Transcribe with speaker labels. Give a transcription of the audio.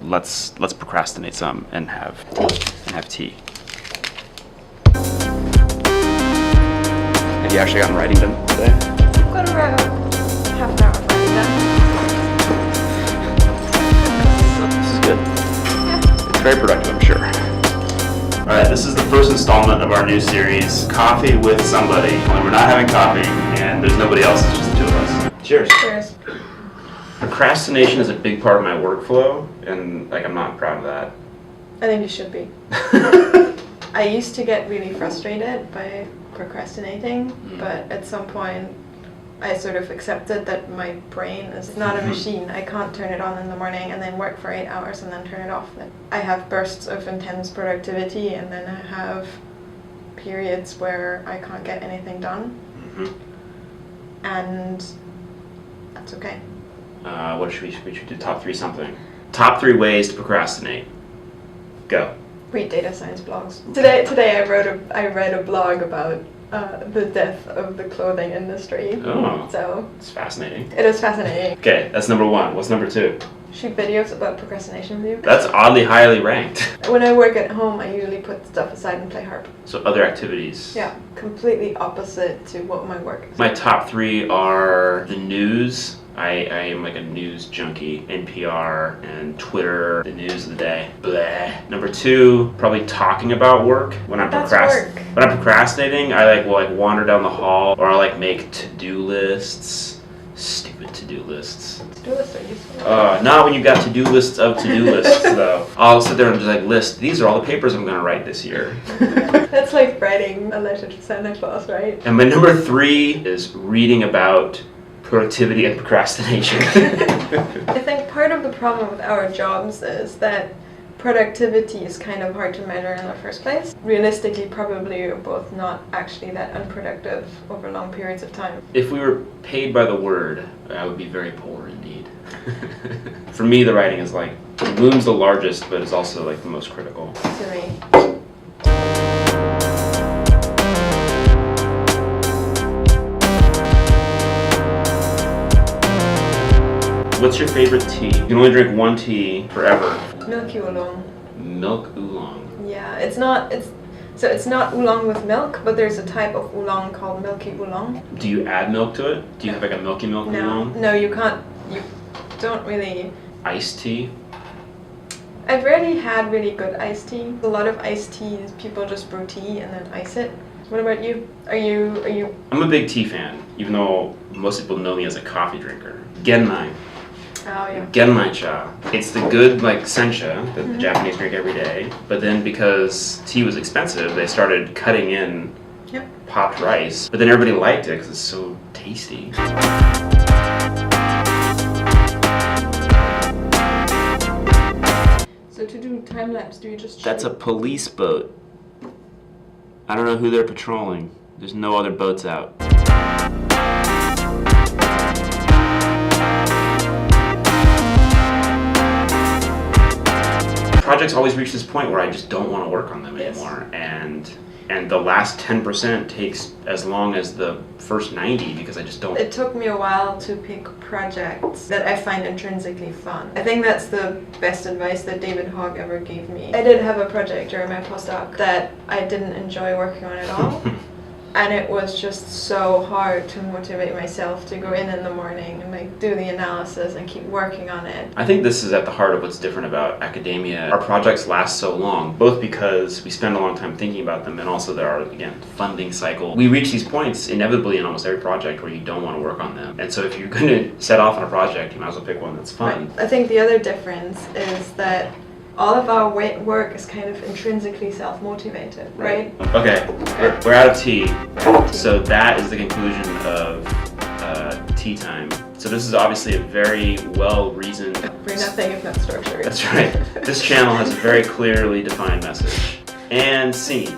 Speaker 1: let's procrastinate some and have tea. Have you actually gotten writing done today?
Speaker 2: I've got around half an hour of writing done.
Speaker 1: This is good.
Speaker 2: Yeah.
Speaker 1: It's very productive, I'm sure. All right, this is the first installment of our new series, Coffee with Somebody. Only we're not having coffee, and there's nobody else, it's just the two of us. Cheers.
Speaker 2: Cheers.
Speaker 1: Procrastination is a big part of my workflow, and I'm not proud of that.
Speaker 2: I think you should be. I used to get really frustrated by procrastinating, but at some point I sort of accepted that my brain is not a machine. I can't turn it on in the morning and then work for 8 hours and then turn it off. I have bursts of intense productivity, and then I have periods where I can't get anything done. And that's okay.
Speaker 1: What should we do? Top 3 something. Top 3 ways to procrastinate. Go.
Speaker 2: Read data science blogs. Today I read a blog about the death of the clothing industry.
Speaker 1: Oh,
Speaker 2: so
Speaker 1: it's fascinating.
Speaker 2: It is fascinating.
Speaker 1: Okay, that's number 1. What's number 2?
Speaker 2: Shoot videos about procrastination with you.
Speaker 1: That's oddly highly ranked.
Speaker 2: When I work at home, I usually put stuff aside and play harp.
Speaker 1: So other activities.
Speaker 2: Yeah, completely opposite to what my work is.
Speaker 1: My top 3 are the news. I am like a news junkie. NPR and Twitter, the news of the day. Bleh. Number 2, probably talking about work. When I'm procrastinating, I will wander down the hall, or I make to-do lists. Stupid to-do lists.
Speaker 2: To-do lists are useful.
Speaker 1: Not when you got to-do lists of to-do lists though. I'll sit there and just list, these are all the papers I'm gonna write this year.
Speaker 2: That's like writing a letter to Santa Claus, right?
Speaker 1: And my number 3 is reading about productivity and procrastination.
Speaker 2: I think part of the problem with our jobs is that productivity is kind of hard to measure in the first place. Realistically, probably you're both not actually that unproductive over long periods of time.
Speaker 1: If we were paid by the word, I would be very poor indeed. For me, the writing is the loom's the largest, but it's also the most critical.
Speaker 2: To me.
Speaker 1: What's your favorite tea? You can only drink one tea forever.
Speaker 2: Milky oolong.
Speaker 1: Milk oolong.
Speaker 2: Yeah, it's not oolong with milk, but there's a type of oolong called milky oolong.
Speaker 1: Do you add milk to it? Do you have a milky milk oolong?
Speaker 2: No, you can't. You don't really.
Speaker 1: Iced tea?
Speaker 2: I've rarely had really good iced tea. A lot of iced teas, people just brew tea and then ice it. What about you? Are you?
Speaker 1: I'm a big tea fan, even though most people know me as a coffee drinker. Genmai.
Speaker 2: Oh yeah.
Speaker 1: Genmai cha. It's the good sencha that the Japanese drink every day, but then because tea was expensive, they started cutting in popped rice. But then everybody liked it because it's so tasty.
Speaker 2: So to do time lapse, do you just?
Speaker 1: That's a police boat. I don't know who they're patrolling. There's no other boats out. Projects always reach this point where I just don't want to work on them anymore, and the last 10% takes as long as the first 90 because I just don't.
Speaker 2: It took me a while to pick projects that I find intrinsically fun. I think that's the best advice that David Hogg ever gave me. I did have a project during my postdoc that I didn't enjoy working on at all. And it was just so hard to motivate myself to go in the morning and do the analysis and keep working on it.
Speaker 1: I think this is at the heart of what's different about academia. Our projects last so long, both because we spend a long time thinking about them, and also there are, again, funding cycle. We reach these points inevitably in almost every project where you don't want to work on them. And so if you're going to set off on a project, you might as well pick one that's fun.
Speaker 2: Right. I think the other difference is that all of our work is kind of intrinsically self-motivated, right?
Speaker 1: Okay, we're out of tea. So that is the conclusion of tea time. So this is obviously a very well-reasoned...
Speaker 2: For nothing if not structured.
Speaker 1: That's right. This channel has a very clearly defined message. And scene.